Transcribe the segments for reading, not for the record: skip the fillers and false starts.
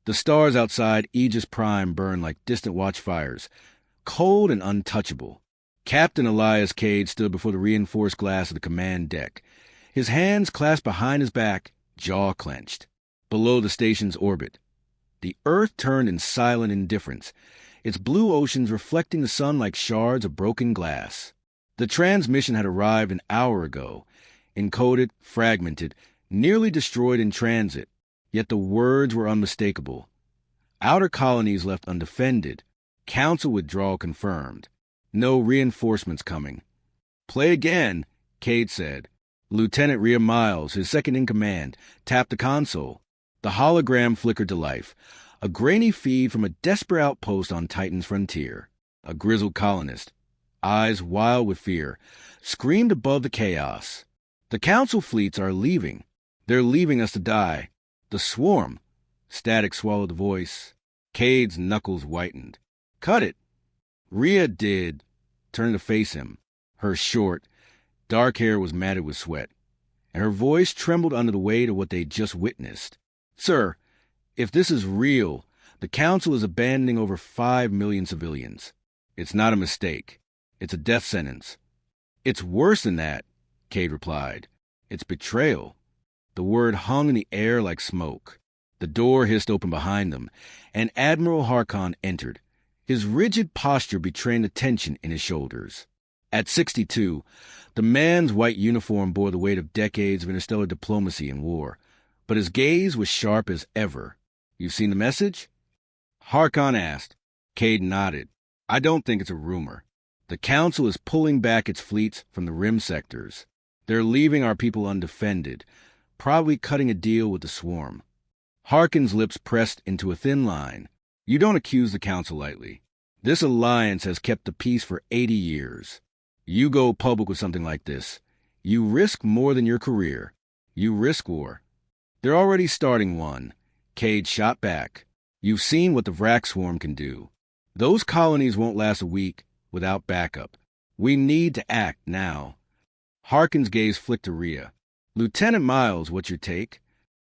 The stars outside Aegis Prime burned like distant watchfires, cold and untouchable. Captain Elias Cade stood before the reinforced glass of the command deck, his hands clasped behind his back, jaw clenched. Below the station's orbit, the Earth turned in silent indifference, its blue oceans reflecting the sun like shards of broken glass. The transmission had arrived an hour ago, encoded, fragmented, nearly destroyed in transit, yet the words were unmistakable. Outer colonies left undefended, Council withdrawal confirmed. No reinforcements coming. "Play again," Cade said. Lieutenant Rhea Miles, his second-in-command, tapped the console. The hologram flickered to life, a grainy feed from a desperate outpost on Titan's frontier. A grizzled colonist, eyes wild with fear, screamed above the chaos. "The Council fleets are leaving. They're leaving us to die. The swarm." Static swallowed the voice. Cade's knuckles whitened. "Cut it." Rhea turned to face him. Her short, dark hair was matted with sweat, and her voice trembled under the weight of what they'd just witnessed. "Sir, if this is real, the Council is abandoning over 5 million civilians. It's not a mistake. It's a death sentence." "It's worse than that," Cade replied. "It's betrayal." The word hung in the air like smoke. The door hissed open behind them, and Admiral Harkon entered, his rigid posture betraying the tension in his shoulders. At 62, the man's white uniform bore the weight of decades of interstellar diplomacy and war, but his gaze was sharp as ever. "You've seen the message?" Harkon asked. Cade nodded. "I don't think it's a rumor. The Council is pulling back its fleets from the rim sectors. They're leaving our people undefended, probably cutting a deal with the swarm." Harkin's lips pressed into a thin line. "You don't accuse the Council lightly. This alliance has kept the peace for 80 years. You go public with something like this, you risk more than your career. You risk war." "They're already starting one," Cade shot back. "You've seen what the Vrak swarm can do. Those colonies won't last a week without backup. We need to act now." Harkin's gaze flicked to Rhea. "Lieutenant Miles, what's your take?"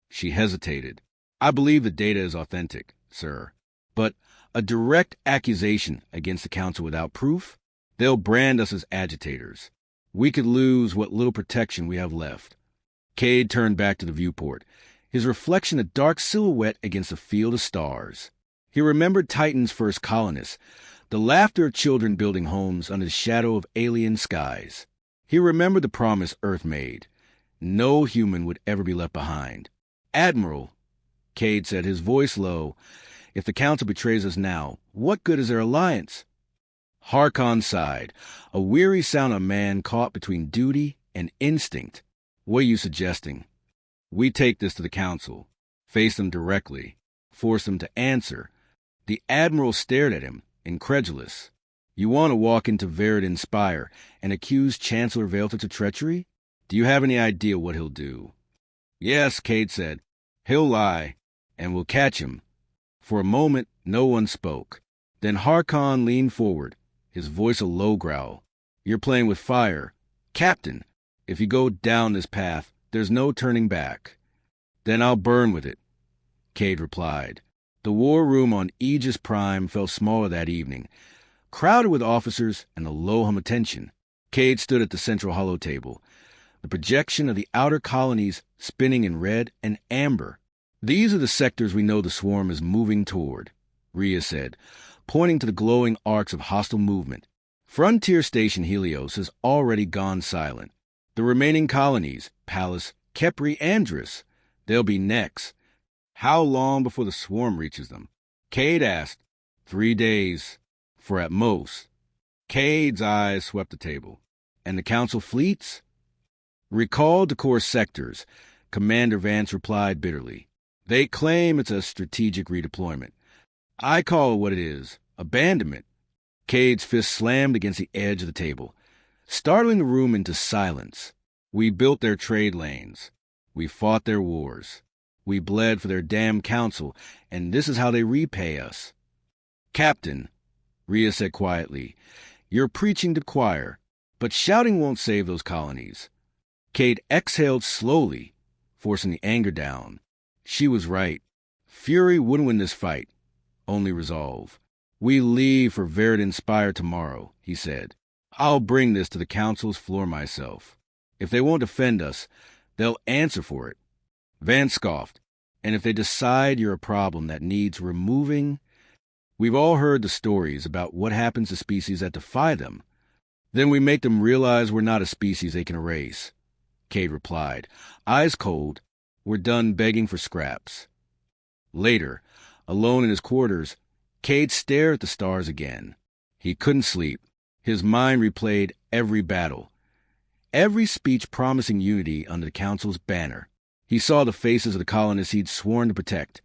She hesitated. "I believe the data is authentic, sir. But a direct accusation against the Council without proof? They'll brand us as agitators. We could lose what little protection we have left." Cade turned back to the viewport, his reflection a dark silhouette against a field of stars. He remembered Titan's first colonists, the laughter of children building homes under the shadow of alien skies. He remembered the promise Earth made. No human would ever be left behind. "Admiral," Cade said, his voice low, "if the Council betrays us now, what good is their alliance?" Harkon sighed, a weary sound of a man caught between duty and instinct. "What are you suggesting?" "We take this to the Council, face them directly, force them to answer." The Admiral stared at him, incredulous. "You want to walk into Veridin Spire and accuse Chancellor Veilfix of treachery? Do you have any idea what he'll do?" "Yes," Cade said. "He'll lie, and we'll catch him." For a moment, no one spoke. Then Harkon leaned forward, his voice a low growl. "You're playing with fire. Captain, if you go down this path, there's no turning back." "Then I'll burn with it," Cade replied. The war room on Aegis Prime felt smaller that evening, crowded with officers and a low hum of tension. Cade stood at the central holotable, the projection of the outer colonies spinning in red and amber. "These are the sectors we know the swarm is moving toward," Rhea said, pointing to the glowing arcs of hostile movement. "Frontier Station Helios has already gone silent. The remaining colonies, Pallas, Kepri, Andrus, they'll be next. How long before the swarm reaches them?" Cade asked. 3 days, for at most." Cade's eyes swept the table. "And the Council fleets?" "Recalled to core sectors," Commander Vance replied bitterly. "They claim it's a strategic redeployment. I call it what it is, abandonment." Cade's fist slammed against the edge of the table, startling the room into silence. "We built their trade lanes. We fought their wars. We bled for their damn Council, and this is how they repay us." "Captain," Rhea said quietly, "you're preaching to the choir, but shouting won't save those colonies." Cade exhaled slowly, forcing the anger down. She was right. Fury wouldn't win this fight, only resolve. We leave for Veridan Spire tomorrow, he said. I'll bring this to the council's floor myself. If they won't defend us, they'll answer for it. Van scoffed. And if they decide you're a problem that needs removing... We've all heard the stories about what happens to species that defy them. Then we make them realize we're not a species they can erase. Cade replied, eyes cold. We're done begging for scraps. Later, alone in his quarters, Cade stared at the stars again. He couldn't sleep. His mind replayed every battle, every speech promising unity under the council's banner. He saw the faces of the colonists he'd sworn to protect,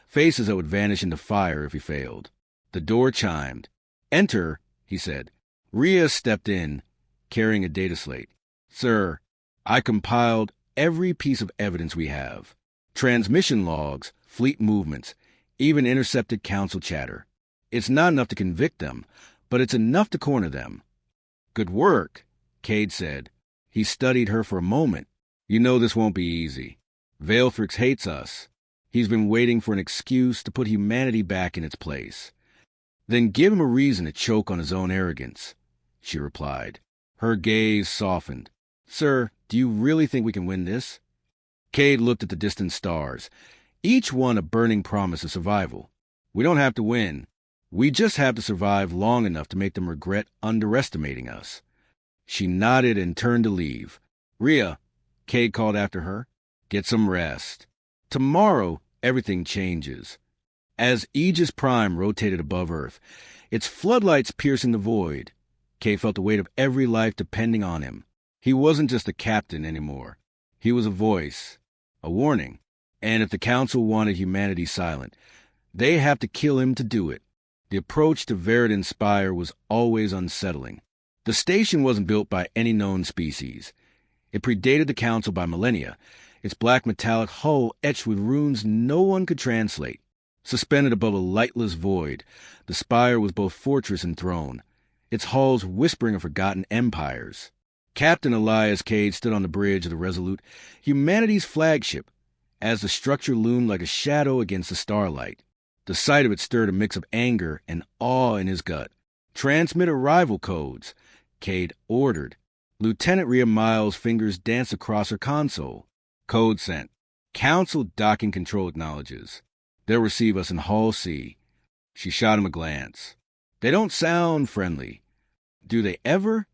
faces that would vanish into fire if he failed. The door chimed. Enter, he said. Rhea stepped in, carrying a data slate. Sir, I compiled every piece of evidence we have. Transmission logs, fleet movements, even intercepted council chatter. It's not enough to convict them, but it's enough to corner them. Good work, Cade said. He studied her for a moment. You know this won't be easy. Veilthrix hates us. He's been waiting for an excuse to put humanity back in its place. Then give him a reason to choke on his own arrogance, she replied. Her gaze softened. Sir, do you really think we can win this? Cade looked at the distant stars, each one a burning promise of survival. We don't have to win. We just have to survive long enough to make them regret underestimating us. She nodded and turned to leave. Rhea, Cade called after her, get some rest. Tomorrow, everything changes. As Aegis Prime rotated above Earth, its floodlights piercing the void, Cade felt the weight of every life depending on him. He wasn't just a captain anymore. He was a voice, a warning. And if the council wanted humanity silent, they have to kill him to do it. The approach to Veridan Spire was always unsettling. The station wasn't built by any known species. It predated the council by millennia, its black metallic hull etched with runes no one could translate. Suspended above a lightless void, the spire was both fortress and throne, its halls whispering of forgotten empires. Captain Elias Cade stood on the bridge of the Resolute, humanity's flagship, as the structure loomed like a shadow against the starlight. The sight of it stirred a mix of anger and awe in his gut. Transmit arrival codes, Cade ordered. Lieutenant Rhea Miles' fingers danced across her console. Code sent. Council docking control acknowledges. They'll receive us in Hall C. She shot him a glance. They don't sound friendly. Do they ever?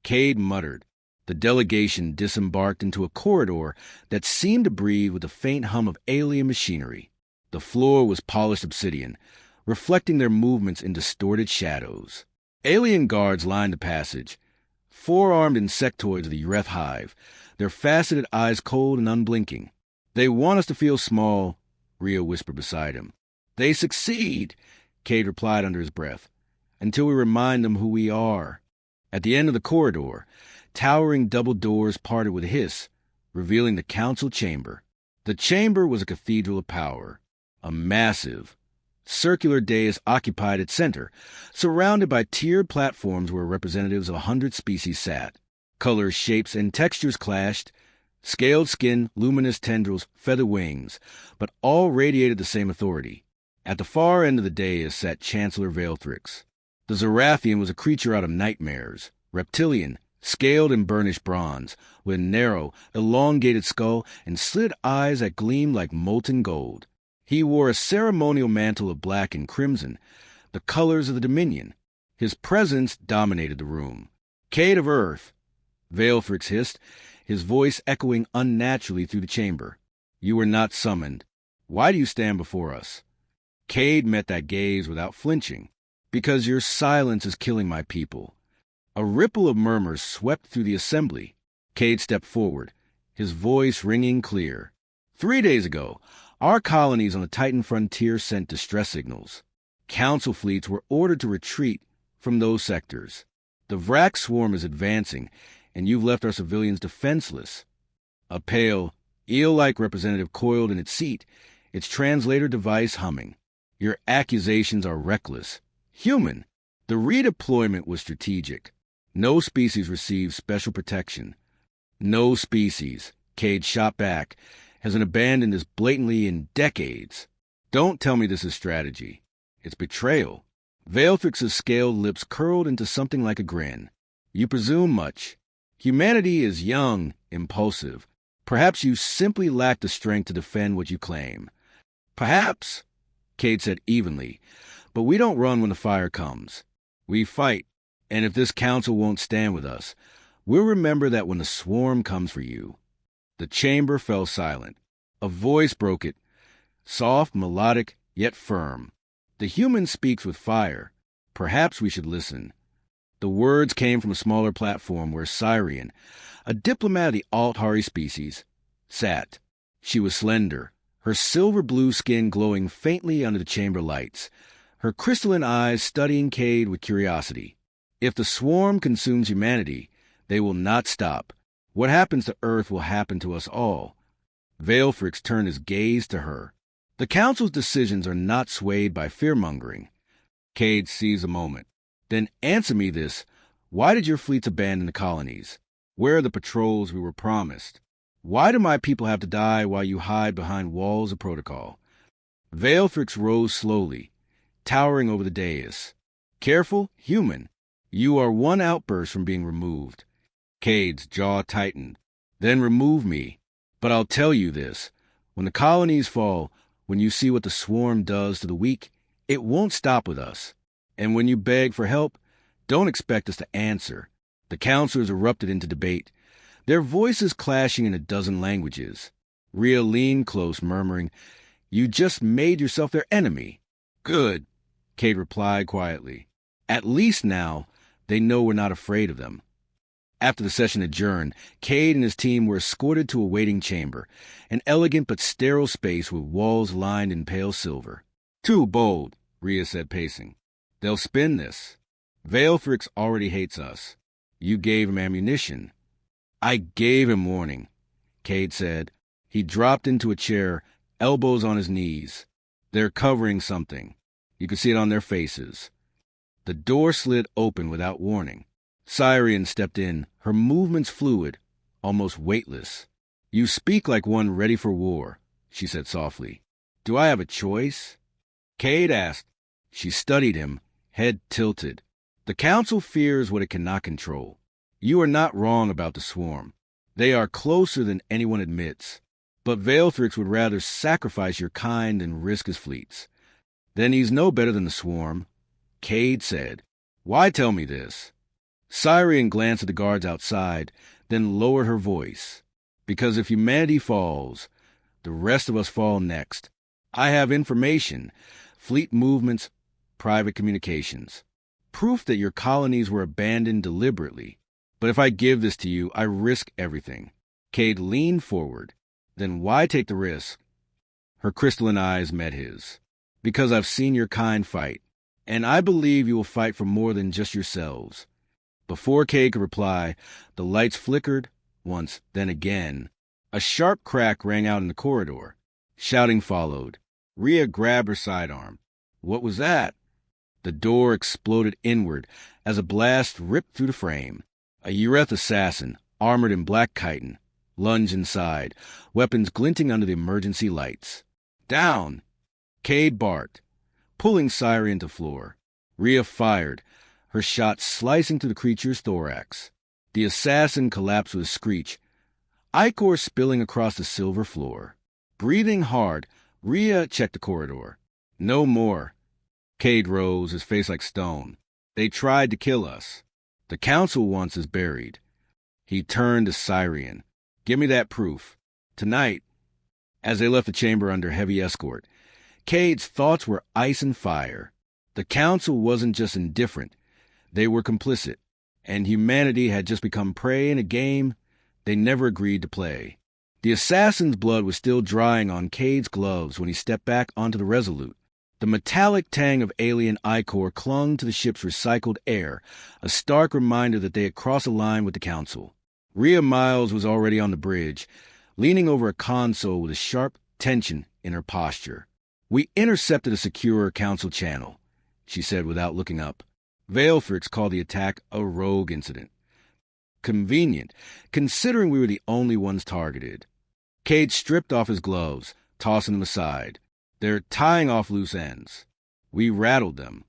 Cade muttered. The delegation disembarked into a corridor that seemed to breathe with a faint hum of alien machinery. The floor was polished obsidian, reflecting their movements in distorted shadows. Alien guards lined the passage, four-armed insectoids of the Ureth hive, their faceted eyes cold and unblinking. They want us to feel small, Rhea whispered beside him. They succeed, Cade replied under his breath, until we remind them who we are. At the end of the corridor, towering double doors parted with a hiss, revealing the council chamber. The chamber was a cathedral of power. A massive, circular dais occupied its center, surrounded by tiered platforms where representatives of 100 species sat. Colors, shapes, and textures clashed, scaled skin, luminous tendrils, feather wings, but all radiated the same authority. At the far end of the dais sat Chancellor Veilthrix. The Zarathian was a creature out of nightmares, reptilian, scaled in burnished bronze, with a narrow, elongated skull and slitted eyes that gleamed like molten gold. He wore a ceremonial mantle of black and crimson, the colors of the Dominion. His presence dominated the room. Cade of Earth, Veilthrix hissed, his voice echoing unnaturally through the chamber. You were not summoned. Why do you stand before us? Cade met that gaze without flinching. Because your silence is killing my people. A ripple of murmurs swept through the assembly. Cade stepped forward, his voice ringing clear. 3 days ago, our colonies on the Titan frontier sent distress signals. Council fleets were ordered to retreat from those sectors. The Vrak swarm is advancing, and you've left our civilians defenseless. A pale, eel-like representative coiled in its seat, its translator device humming. Your accusations are reckless. Human. The redeployment was strategic. No species received special protection. No species, Cade shot back, has been abandoned this blatantly in decades. Don't tell me this is strategy. It's betrayal. Veilfrix's scaled lips curled into something like a grin. You presume much. Humanity is young, impulsive. Perhaps you simply lack the strength to defend what you claim. Perhaps, Cade said evenly, but we don't run when the fire comes. We fight, and if this council won't stand with us, we'll remember that when the swarm comes for you. The chamber fell silent. A voice broke it, soft, melodic, yet firm. The human speaks with fire. Perhaps we should listen. The words came from a smaller platform where Syrian, a diplomat of the Alt-Hari species, sat. She was slender, her silver-blue skin glowing faintly under the chamber lights, her crystalline eyes studying Cade with curiosity. If the swarm consumes humanity, they will not stop. What happens to Earth will happen to us all. Veilfrix turned his gaze to her. The Council's decisions are not swayed by fear-mongering. Cade seized a moment. Then answer me this. Why did your fleets abandon the colonies? Where are the patrols we were promised? Why do my people have to die while you hide behind walls of protocol? Veilfrix rose slowly, towering over the dais. Careful, human. You are one outburst from being removed. Cade's jaw tightened. Then remove me. But I'll tell you this. When the colonies fall, when you see what the swarm does to the weak, it won't stop with us. And when you beg for help, don't expect us to answer. The counselors erupted into debate, their voices clashing in a dozen languages. Rhea leaned close, murmuring, "You just made yourself their enemy." "Good," Cade replied quietly. "At least now they know we're not afraid of them." After the session adjourned, Cade and his team were escorted to a waiting chamber, an elegant but sterile space with walls lined in pale silver. "Too bold," Rhea said, pacing. "They'll spin this. Veilfrix already hates us. You gave him ammunition." "I gave him warning," Cade said. He dropped into a chair, elbows on his knees. "They're covering something. You could see it on their faces." The door slid open without warning. Syrian stepped in, her movements fluid, almost weightless. "You speak like one ready for war," she said softly. "Do I have a choice?" Cade asked. She studied him, head tilted. "The Council fears what it cannot control. You are not wrong about the swarm. They are closer than anyone admits. But Veilfrix would rather sacrifice your kind than risk his fleets." "Then he's no better than the swarm," Cade said. "Why tell me this?" Syrian glanced at the guards outside, then lowered her voice. "Because if humanity falls, the rest of us fall next. I have information, fleet movements, private communications, proof that your colonies were abandoned deliberately. But if I give this to you, I risk everything." Cade leaned forward. "Then why take the risk?" Her crystalline eyes met his. "Because I've seen your kind fight, and I believe you will fight for more than just yourselves." Before Cade could reply, the lights flickered, once, then again. A sharp crack rang out in the corridor. Shouting followed. Rhea grabbed her sidearm. "What was that?" The door exploded inward as a blast ripped through the frame. A Ureth assassin, armored in black chitin, lunged inside, weapons glinting under the emergency lights. "Down!" Cade barked, pulling Syrian to floor. Rhea fired, her shot slicing through the creature's thorax. The assassin collapsed with a screech, ichor spilling across the silver floor. Breathing hard, Rhea checked the corridor. "No more." Cade rose, his face like stone. "They tried to kill us. The Council wants us buried." He turned to Syrian. "Give me that proof. Tonight." As they left the chamber under heavy escort, Cade's thoughts were ice and fire. The Council wasn't just indifferent. They were complicit, and humanity had just become prey in a game they never agreed to play. The assassin's blood was still drying on Cade's gloves when he stepped back onto the Resolute. The metallic tang of alien ichor clung to the ship's recycled air, a stark reminder that they had crossed a line with the Council. Rhea Miles was already on the bridge, leaning over a console with a sharp tension in her posture. "We intercepted a secure Council channel," she said without looking up. Veilfrix called the attack a rogue incident. Convenient, considering we were the only ones targeted. Cade stripped off his gloves, tossing them aside. They're tying off loose ends. We rattled them.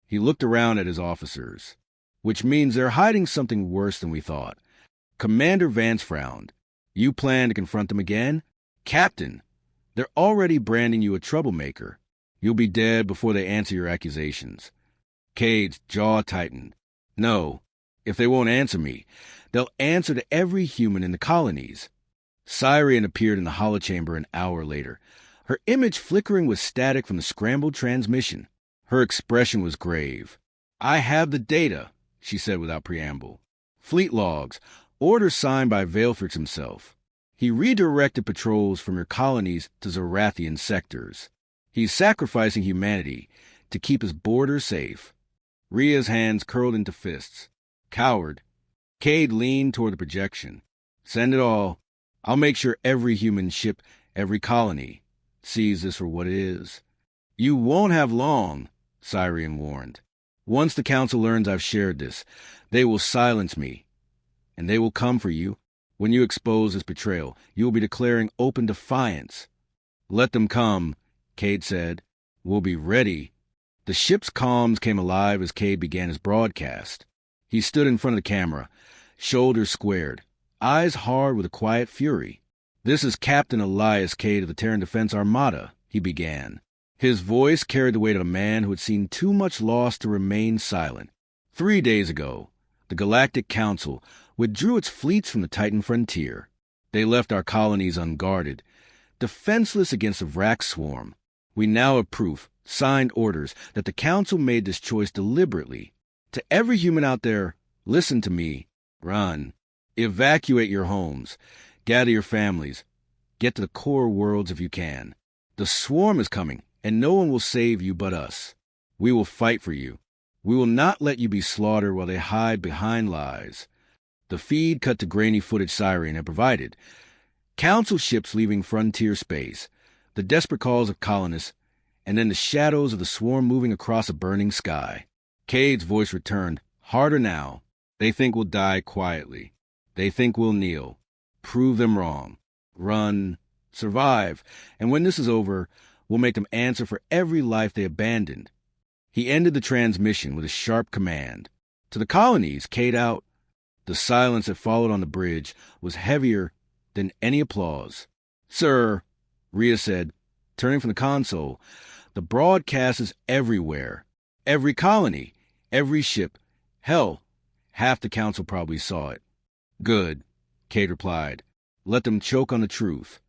He looked around at his officers. Which means they're hiding something worse than we thought. Commander Vance frowned. You plan to confront them again? Captain, they're already branding you a troublemaker. You'll be dead before they answer your accusations. Cade's jaw tightened. No, if they won't answer me, they'll answer to every human in the colonies. Cyrian appeared in the holochamber an hour later, her image flickering with static from the scrambled transmission. Her expression was grave. I have the data, she said without preamble. Fleet logs, orders signed by Veilfrix himself. He redirected patrols from your colonies to Zorathian sectors. He's sacrificing humanity to keep his borders safe. Rhea's hands curled into fists. Coward. Cade leaned toward the projection. Send it all. I'll make sure every human ship, every colony, sees this for what it is. You won't have long, Cyrian warned. Once the Council learns I've shared this, they will silence me, and they will come for you. When you expose this betrayal, you will be declaring open defiance. Let them come, Cade said. We'll be ready. The ship's comms came alive as Cade began his broadcast. He stood in front of the camera, shoulders squared, eyes hard with a quiet fury. This is Captain Elias Cade of the Terran Defense Armada, he began. His voice carried the weight of a man who had seen too much loss to remain silent. 3 days ago, the Galactic Council withdrew its fleets from the Titan frontier. They left our colonies unguarded, defenseless against a Vrak swarm. We now have proof, signed orders, that the Council made this choice deliberately. To every human out there, listen to me. Run. Evacuate your homes. Gather your families. Get to the core worlds if you can. The swarm is coming, and no one will save you but us. We will fight for you. We will not let you be slaughtered while they hide behind lies. The feed cut to grainy footage Cyrian had provided. Council ships leaving frontier space, the desperate calls of colonists, and then the shadows of the swarm moving across a burning sky. Cade's voice returned, harder now. They think we'll die quietly. They think we'll kneel. Prove them wrong. Run. Survive. And when this is over, we'll make them answer for every life they abandoned. He ended the transmission with a sharp command. To the colonies, Cade out. The silence that followed on the bridge was heavier than any applause. Sir, Rhea said, turning from the console, the broadcast is everywhere. Every colony, every ship. Hell, half the Council probably saw it. Good, Cade replied. Let them choke on the truth.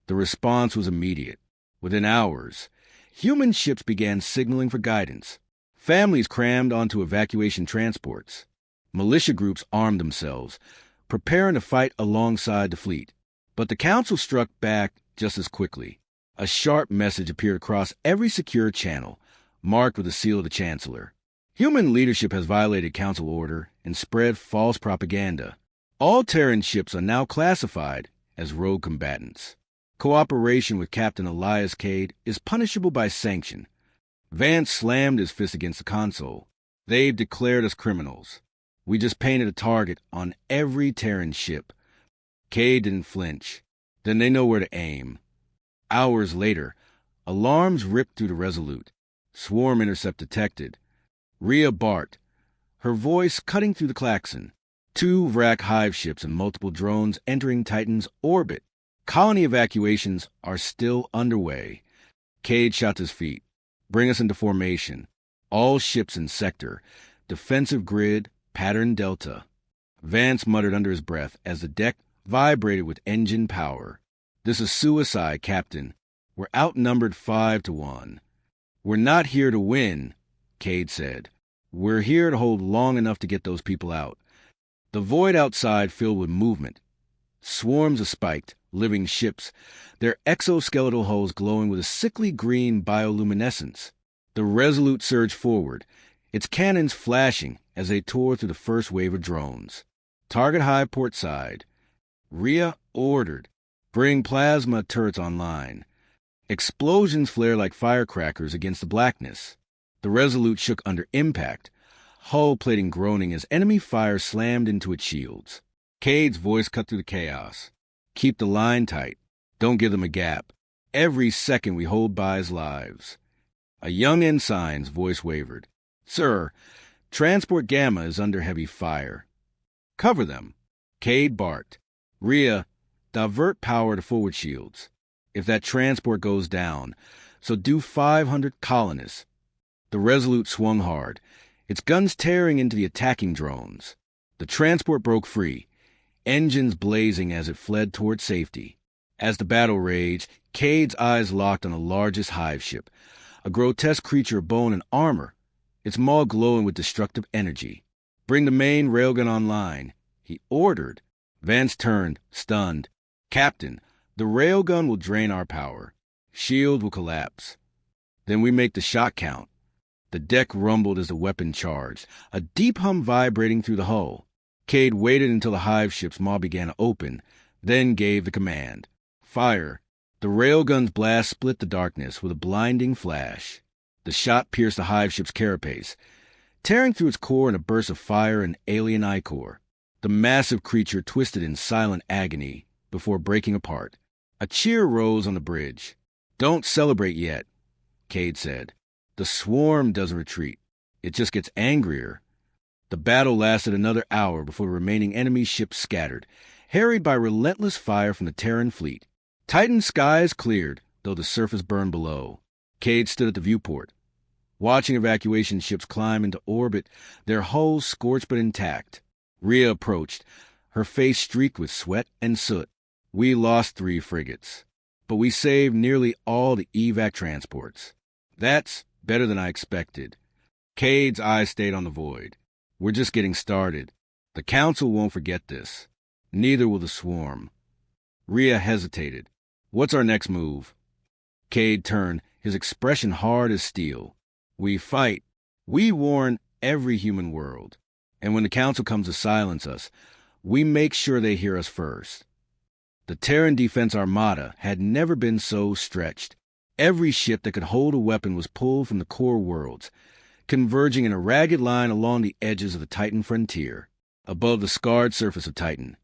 The response was immediate. Within hours, human ships began signaling for guidance. Families crammed onto evacuation transports. Militia groups armed themselves, preparing to fight alongside the fleet. But the Council struck back just as quickly. A sharp message appeared across every secure channel, marked with the seal of the Chancellor. Human leadership has violated Council order and spread false propaganda. All Terran ships are now classified as rogue combatants. Cooperation with Captain Elias Cade is punishable by sanction. Vance slammed his fist against the console. They've declared us criminals. We just painted a target on every Terran ship. Cade didn't flinch. Then they know where to aim. Hours later, alarms ripped through the Resolute. Swarm intercept detected. Rhea barked, her voice cutting through the klaxon. 2 Vrak hive ships and multiple drones entering Titan's orbit. Colony evacuations are still underway. Cade shot to his feet. Bring us into formation. All ships in sector. Defensive grid, pattern delta. Vance muttered under his breath as the deck vibrated with engine power. This is suicide, Captain. We're outnumbered 5-1. We're not here to win, Cade said. We're here to hold long enough to get those people out. The void outside filled with movement. Swarms of spiked, living ships, their exoskeletal hulls glowing with a sickly green bioluminescence. The Resolute surged forward, its cannons flashing as they tore through the first wave of drones. Target high port side. Rhea ordered. Bring plasma turrets online. Explosions flare like firecrackers against the blackness. The Resolute shook under impact, hull plating groaning as enemy fire slammed into its shields. Cade's voice cut through the chaos. Keep the line tight. Don't give them a gap. Every second we hold by's lives. A young ensign's voice wavered. Sir, Transport Gamma is under heavy fire. Cover them. Cade barked. Rhea, divert power to forward shields. If that transport goes down, so do 500 colonists. The Resolute swung hard, its guns tearing into the attacking drones. The transport broke free, engines blazing as it fled toward safety. As the battle raged, Cade's eyes locked on the largest hive ship, a grotesque creature of bone and armor, its maw glowing with destructive energy. Bring the main railgun online, he ordered. Vance turned, stunned. Captain, the railgun will drain our power. Shield will collapse. Then we make the shot count. The deck rumbled as the weapon charged, a deep hum vibrating through the hull. Cade waited until the hive ship's maw began to open, then gave the command. Fire. The railgun's blast split the darkness with a blinding flash. The shot pierced the hive ship's carapace, tearing through its core in a burst of fire and alien ichor. The massive creature twisted in silent agony before breaking apart. A cheer rose on the bridge. Don't celebrate yet, Cade said. The swarm doesn't retreat. It just gets angrier. The battle lasted another hour before the remaining enemy ships scattered, harried by relentless fire from the Terran fleet. Titan skies cleared, though the surface burned below. Cade stood at the viewport, watching evacuation ships climb into orbit, their hulls scorched but intact. Rhea approached, her face streaked with sweat and soot. We lost 3 frigates, but we saved nearly all the evac transports. That's better than I expected. Cade's eyes stayed on the void. We're just getting started. The Council won't forget this. Neither will the swarm. Rhea hesitated. What's our next move? Cade turned, his expression hard as steel. We fight. We warn every human world. And when the Council comes to silence us, we make sure they hear us first. The Terran Defense Armada had never been so stretched. Every ship that could hold a weapon was pulled from the core worlds, converging in a ragged line along the edges of the Titan frontier, above the scarred surface of Titan.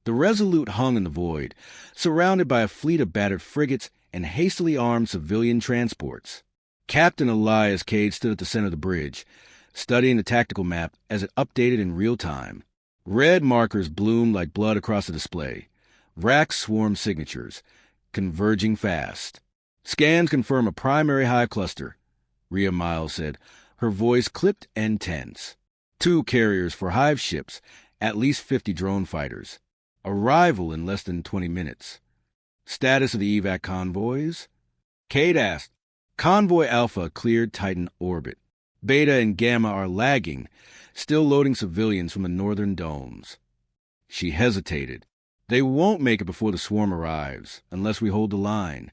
The Resolute hung in the void, surrounded by a fleet of battered frigates and hastily armed civilian transports. Captain Elias Cade stood at the center of the bridge, studying the tactical map as it updated in real time. Red markers bloomed like blood across the display. Rack swarm signatures, converging fast. Scans confirm a primary hive cluster, Rhea Miles said, her voice clipped and tense. 2 carriers for hive ships, at least 50 drone fighters. Arrival in less than 20 minutes. Status of the evac convoys? Cade asked. Convoy Alpha cleared Titan orbit. Beta and Gamma are lagging, still loading civilians from the northern domes. She hesitated. They won't make it before the swarm arrives, unless we hold the line.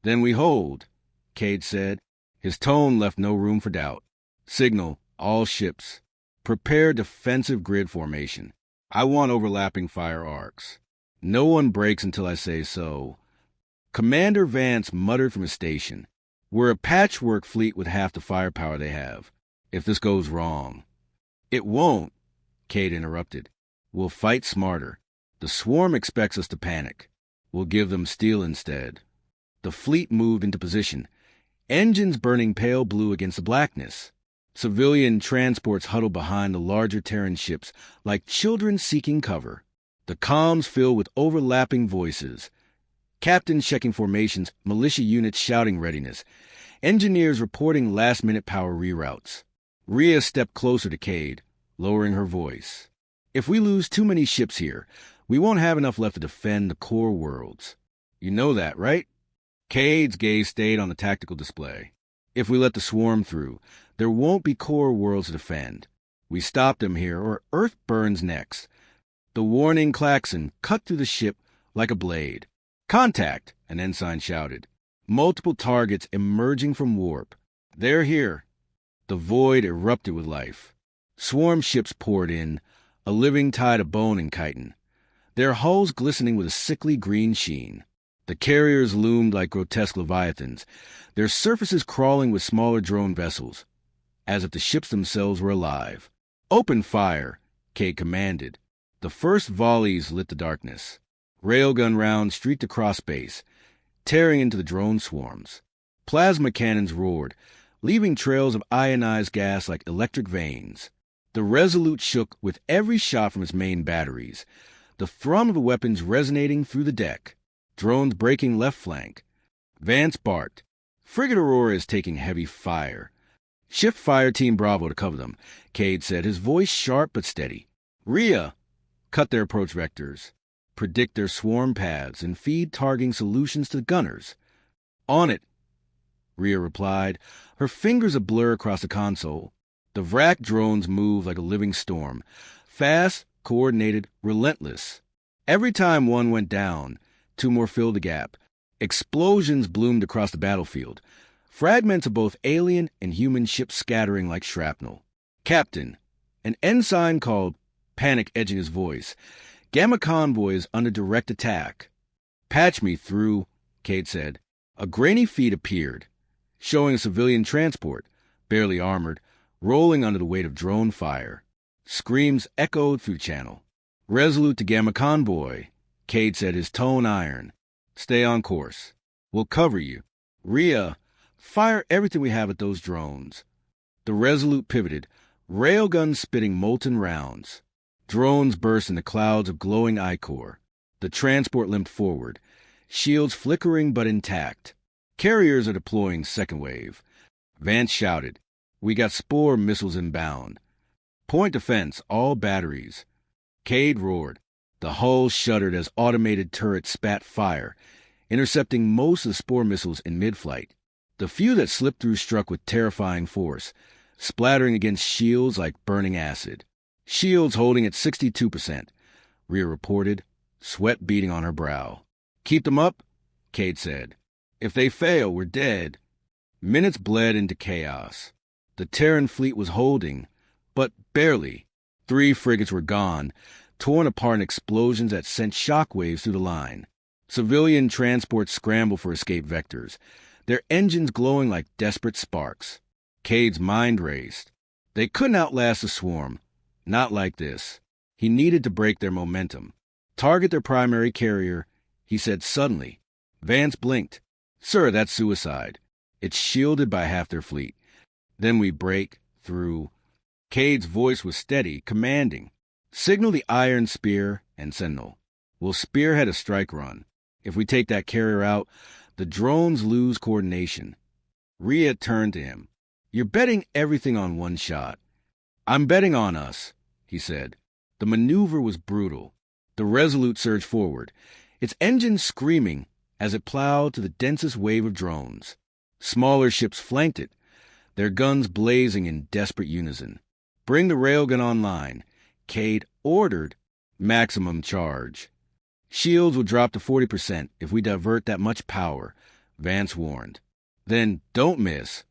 Then we hold, Cade said. His tone left no room for doubt. Signal, all ships. Prepare defensive grid formation. I want overlapping fire arcs. No one breaks until I say so. Commander Vance muttered from his station. We're a patchwork fleet with half the firepower they have. If this goes wrong. It won't, Cade interrupted. We'll fight smarter. The swarm expects us to panic. We'll give them steel instead. The fleet moved into position, engines burning pale blue against the blackness. Civilian transports huddled behind the larger Terran ships like children seeking cover. The comms filled with overlapping voices. Captains checking formations, militia units shouting readiness, engineers reporting last-minute power reroutes. Rhea stepped closer to Cade, lowering her voice. If we lose too many ships here, we won't have enough left to defend the core worlds. You know that, right? Cade's gaze stayed on the tactical display. If we let the swarm through, there won't be core worlds to defend. We stop them here, or Earth burns next. The warning klaxon cut through the ship like a blade. Contact, an ensign shouted. Multiple targets emerging from warp. They're here. The void erupted with life. Swarm ships poured in, a living tide of bone and chitin, their hulls glistening with a sickly green sheen. The carriers loomed like grotesque leviathans, their surfaces crawling with smaller drone vessels, as if the ships themselves were alive. Open fire, Cade commanded. The first volleys lit the darkness. Railgun rounds streaked across space, tearing into the drone swarms. Plasma cannons roared, leaving trails of ionized gas like electric veins. The Resolute shook with every shot from its main batteries, the thrum of the weapons resonating through the deck. Drones breaking left flank. Vance barked. Frigate Aurora is taking heavy fire. Shift Fire Team Bravo to cover them, Cade said, his voice sharp but steady. Rhea, cut their approach vectors, predict their swarm paths, and feed targeting solutions to the gunners. On it, Rhea replied, her fingers a blur across the console. The Vrak drones moved like a living storm, fast, coordinated, relentless. Every time one went down, two more filled the gap. Explosions bloomed across the battlefield, fragments of both alien and human ships scattering like shrapnel. Captain, an ensign called, panic edging his voice, Gamma convoy is under direct attack. Patch me through, Cade said. A grainy feed appeared, showing a civilian transport, barely armored, rolling under the weight of drone fire. Screams echoed through the channel. Resolute to Gamma convoy, Cade said, his tone iron. Stay on course. We'll cover you. Rhea, fire everything we have at those drones. The Resolute pivoted, railguns spitting molten rounds. Drones burst into clouds of glowing ichor. The transport limped forward, shields flickering but intact. Carriers are deploying second wave. Vance shouted, we got Spore missiles inbound. Point defense, all batteries. Cade roared. The hull shuddered as automated turrets spat fire, intercepting most of the Spore missiles in mid-flight. The few that slipped through struck with terrifying force, splattering against shields like burning acid. Shields holding at 62%, Rhea reported, sweat beading on her brow. Keep them up, Cade said. If they fail, we're dead. Minutes bled into chaos. The Terran fleet was holding, but barely. 3 frigates were gone, torn apart in explosions that sent shockwaves through the line. Civilian transports scrambled for escape vectors, their engines glowing like desperate sparks. Cade's mind raced. They couldn't outlast the swarm. Not like this. He needed to break their momentum. Target their primary carrier, he said suddenly. Vance blinked. Sir, that's suicide. It's shielded by half their fleet. Then we break through. Cade's voice was steady, commanding. Signal the Iron Spear and Sentinel. We'll spearhead a strike run. If we take that carrier out, the drones lose coordination. Rhea turned to him. You're betting everything on one shot. I'm betting on us, he said. The maneuver was brutal. The Resolute surged forward, its engines screaming as it plowed to the densest wave of drones. Smaller ships flanked it, their guns blazing in desperate unison. Bring the railgun online, Cade ordered. Maximum charge. Shields will drop to 40% if we divert that much power, Vance warned. Then don't miss,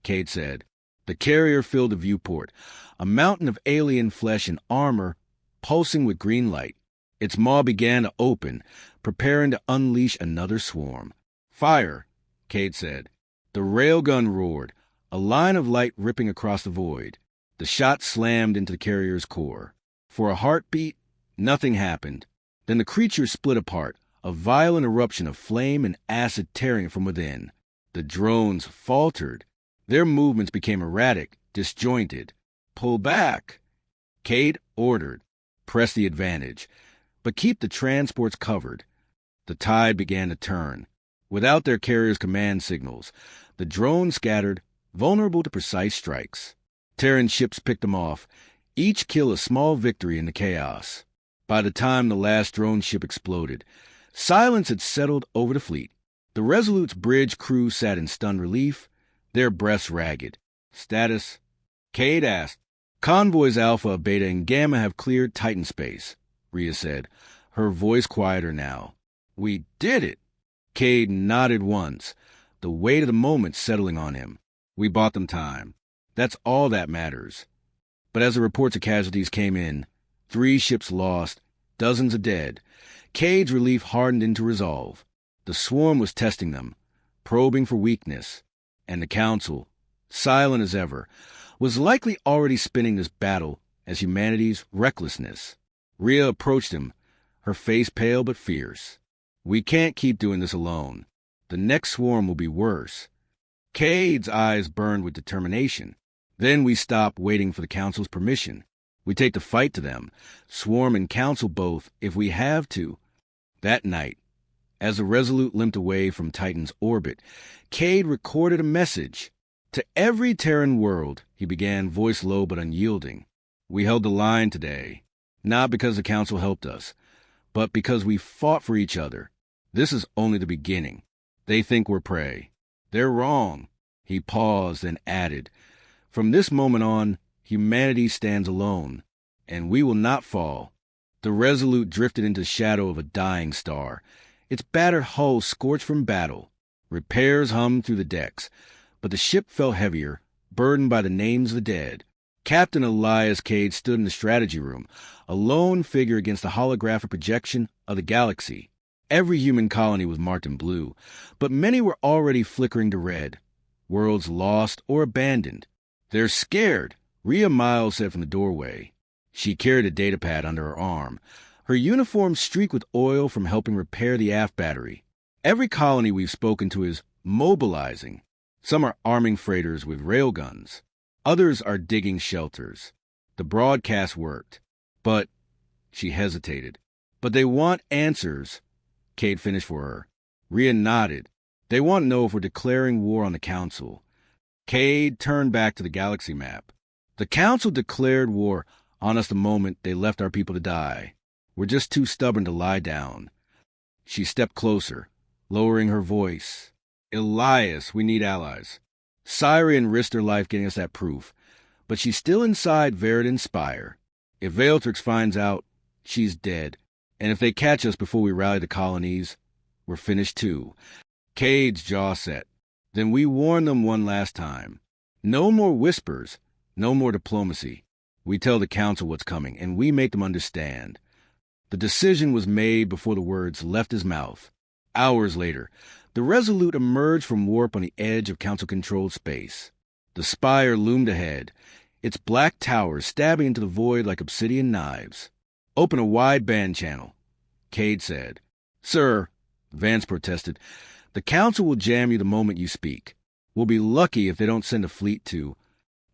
Cade said. The carrier filled the viewport, a mountain of alien flesh and armor pulsing with green light. Its maw began to open, preparing to unleash another swarm. Fire, Cade said. The railgun roared, a line of light ripping across the void. The shot slammed into the carrier's core. For a heartbeat, nothing happened. Then the creature split apart, a violent eruption of flame and acid tearing it from within. The drones faltered. Their movements became erratic, disjointed. Pull back, Cade ordered. Press the advantage, but keep the transports covered. The tide began to turn. Without their carrier's command signals, the drones scattered, vulnerable to precise strikes. Terran ships picked them off, each kill a small victory in the chaos. By the time the last drone ship exploded, silence had settled over the fleet. The Resolute's bridge crew sat in stunned relief, their breaths ragged. Status? Cade asked. Convoys Alpha, Beta, and Gamma have cleared Titan space, Rhea said, her voice quieter now. We did it. Cade nodded once, the weight of the moment settling on him. We bought them time. That's all that matters. But as the reports of casualties came in, 3 ships lost, dozens of dead, Cade's relief hardened into resolve. The swarm was testing them, probing for weakness, and the Council, silent as ever, was likely already spinning this battle as humanity's recklessness. Rhea approached him, her face pale but fierce. We can't keep doing this alone. The next swarm will be worse. Cade's eyes burned with determination. Then we stop waiting for the Council's permission. We take the fight to them, swarm and Council both, if we have to. That night, as the Resolute limped away from Titan's orbit, Cade recorded a message. To every Terran world, he began, voice low but unyielding. We held the line today, not because the Council helped us, but because we fought for each other. This is only the beginning. They think we're prey. They're wrong. He paused and added, from this moment on, humanity stands alone, and we will not fall. The Resolute drifted into the shadow of a dying star, its battered hull scorched from battle. Repairs hummed through the decks, but the ship felt heavier, burdened by the names of the dead. Captain Elias Cade stood in the strategy room, a lone figure against the holographic projection of the galaxy. Every human colony was marked in blue, but many were already flickering to red. Worlds lost or abandoned. They're scared, Rhea Miles said from the doorway. She carried a datapad under her arm, her uniform streaked with oil from helping repair the aft battery. Every colony we've spoken to is mobilizing. Some are arming freighters with railguns. Others are digging shelters. The broadcast worked. But, she hesitated. But they want answers. Cade finished for her. Rhea nodded. They want to know if we're declaring war on the Council. Cade turned back to the galaxy map. The Council declared war on us the moment they left our people to die. We're just too stubborn to lie down. She stepped closer, lowering her voice. Elias, we need allies. Cyrian risked her life getting us that proof, but she's still inside Veridan's spire. If Veiltrix finds out, she's dead. And if they catch us before we rally the colonies, we're finished too. Cade's jaw set. Then we warn them one last time. No more whispers, no more diplomacy. We tell the Council what's coming, and we make them understand. The decision was made before the words left his mouth. Hours later, the Resolute emerged from warp on the edge of Council-controlled space. The spire loomed ahead, its black towers stabbing into the void like obsidian knives. Open a wideband channel, Cade said. Sir, Vance protested, the Council will jam you the moment you speak. We'll be lucky if they don't send a fleet to...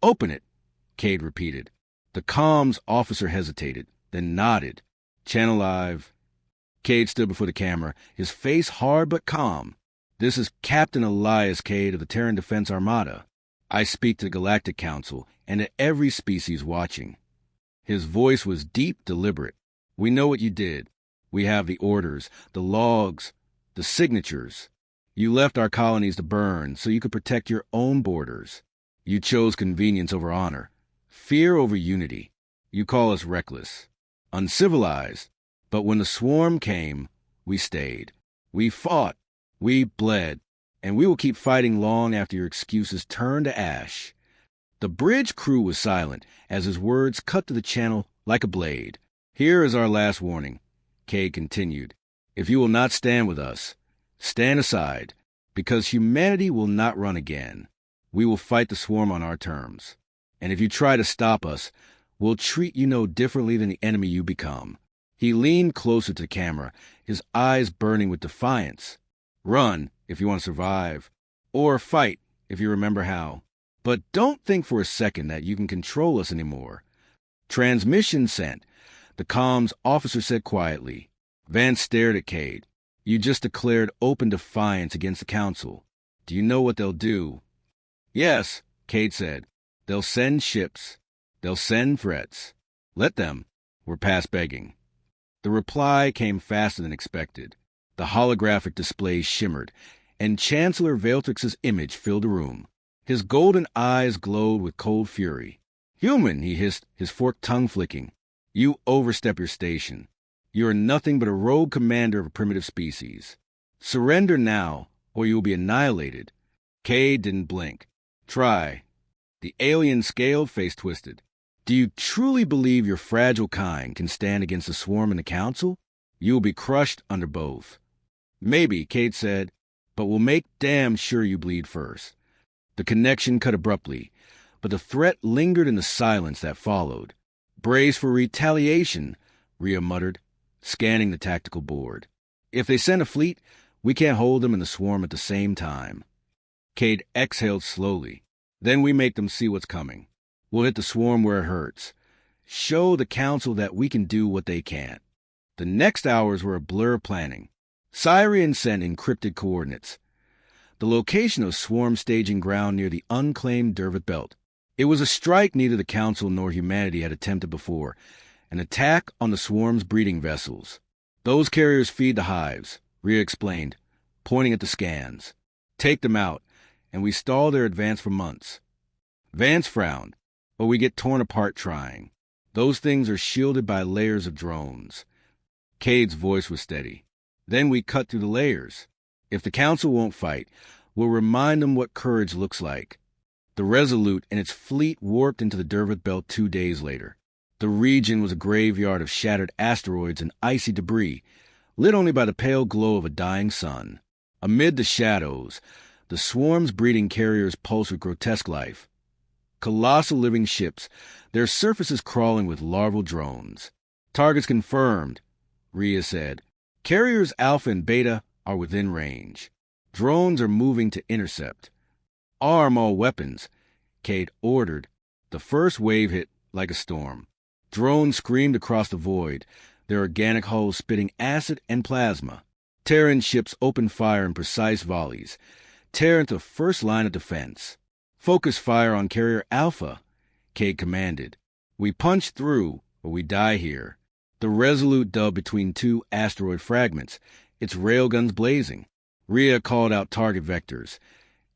Open it, Cade repeated. The comms officer hesitated, then nodded. Channel live. Cade stood before the camera, his face hard but calm. This is Captain Elias Cade of the Terran Defense Armada. I speak to the Galactic Council and to every species watching. His voice was deep, deliberate. We know what you did. We have the orders, the logs, the signatures. You left our colonies to burn so you could protect your own borders. You chose convenience over honor, fear over unity. You call us reckless, uncivilized. But when the swarm came, we stayed. We fought. We bled. And we will keep fighting long after your excuses turn to ash. The bridge crew was silent as his words cut to the channel like a blade. Here is our last warning, Cade continued. If you will not stand with us, stand aside, because humanity will not run again. We will fight the swarm on our terms. And if you try to stop us, we'll treat you no differently than the enemy you become. He leaned closer to the camera, his eyes burning with defiance. Run, if you want to survive. Or fight, if you remember how. But don't think for a second that you can control us anymore. Transmission sent, the comms officer said quietly. Vance stared at Cade. You just declared open defiance against the Council. Do you know what they'll do? Yes, Cade said. They'll send ships. They'll send threats. Let them. We're past begging. The reply came faster than expected. The holographic display shimmered, and Chancellor Veiltrix's image filled the room. His golden eyes glowed with cold fury. Human, he hissed, his forked tongue flicking. You overstep your station. You are nothing but a rogue commander of a primitive species. Surrender now, or you will be annihilated. Cade didn't blink. Try. The alien's scaled face twisted. Do you truly believe your fragile kind can stand against the swarm in the Council? You will be crushed under both. Maybe, Cade said, but we'll make damn sure you bleed first. The connection cut abruptly, but the threat lingered in the silence that followed. Brace for retaliation, Rhea muttered, scanning the tactical board. If they send a fleet, We can't hold them and the swarm at the same time. Cade exhaled slowly. Then we make them see what's coming. We'll hit the swarm where it hurts. Show the council that we can do what they can't. The next hours were a blur of planning. Cyrian sent encrypted coordinates. The location of swarm staging ground near the unclaimed Dervit Belt. It was a strike neither the council nor humanity had attempted before, an attack on the swarm's breeding vessels. Those carriers feed the hives, Rhea explained, pointing at the scans. Take them out, and we stall their advance for months. Vance frowned, but we get torn apart trying. Those things are shielded by layers of drones. Cade's voice was steady. Then we cut through the layers. If the council won't fight, we'll remind them what courage looks like. The Resolute and its fleet warped into the Dervit Belt 2 days later. The region was a graveyard of shattered asteroids and icy debris, lit only by the pale glow of a dying sun. Amid the shadows, the swarm's breeding carriers pulsed with grotesque life. Colossal living ships, their surfaces crawling with larval drones. Targets confirmed, Rhea said. Carriers Alpha and Beta are within range. Drones are moving to intercept. Arm all weapons, Cade ordered. The first wave hit like a storm. Drones screamed across the void, their organic hulls spitting acid and plasma. Terran ships opened fire in precise volleys, tearing the first line of defense. Focus fire on Carrier Alpha, Cade commanded. We punch through, or we die here. The Resolute dove between 2 asteroid fragments, its railguns blazing. Rhea called out target vectors.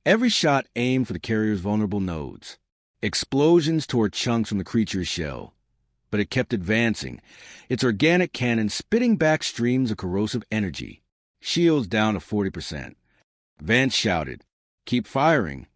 Every shot aimed for the carrier's vulnerable nodes. Explosions tore chunks from the creature's shell. But it kept advancing, its organic cannon spitting back streams of corrosive energy. Shields down to 40%. Vance shouted, "Keep firing."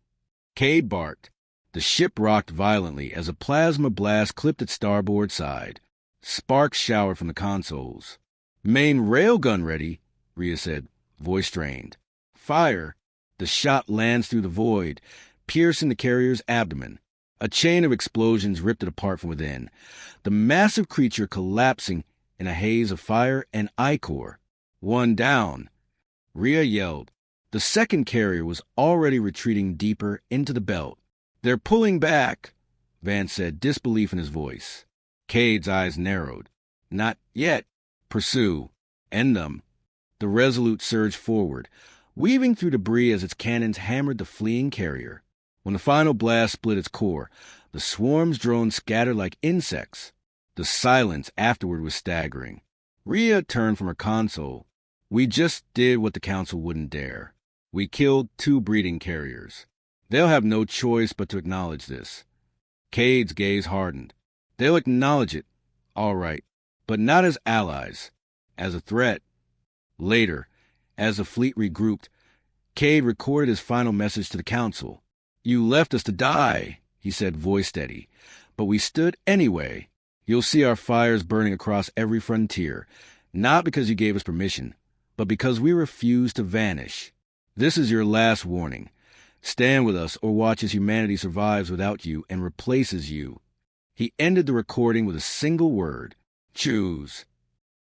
Cade barked. The ship rocked violently as a plasma blast clipped its starboard side. Sparks showered from the consoles. "Main railgun ready," Rhea said, voice strained. "Fire." The shot lands through the void, piercing the carrier's abdomen. A chain of explosions ripped it apart from within, the massive creature collapsing in a haze of fire and ichor. One down. Rhea yelled. The second carrier was already retreating deeper into the belt. "They're pulling back," Vance said, disbelief in his voice. Cade's eyes narrowed. "Not yet. Pursue. End them." The Resolute surged forward, weaving through debris as its cannons hammered the fleeing carrier. When the final blast split its core, the swarm's drones scattered like insects. The silence afterward was staggering. Rhea turned from her console. "We just did what the council wouldn't dare. We killed 2 breeding carriers. They'll have no choice but to acknowledge this." Cade's gaze hardened. "They'll acknowledge it, all right, but not as allies, as a threat." Later, as the fleet regrouped, Cade recorded his final message to the council. "You left us to die," he said, voice steady, "but we stood anyway. You'll see our fires burning across every frontier, not because you gave us permission, but because we refused to vanish. This is your last warning. Stand with us or watch as humanity survives without you and replaces you." He ended the recording with a single word: "Choose."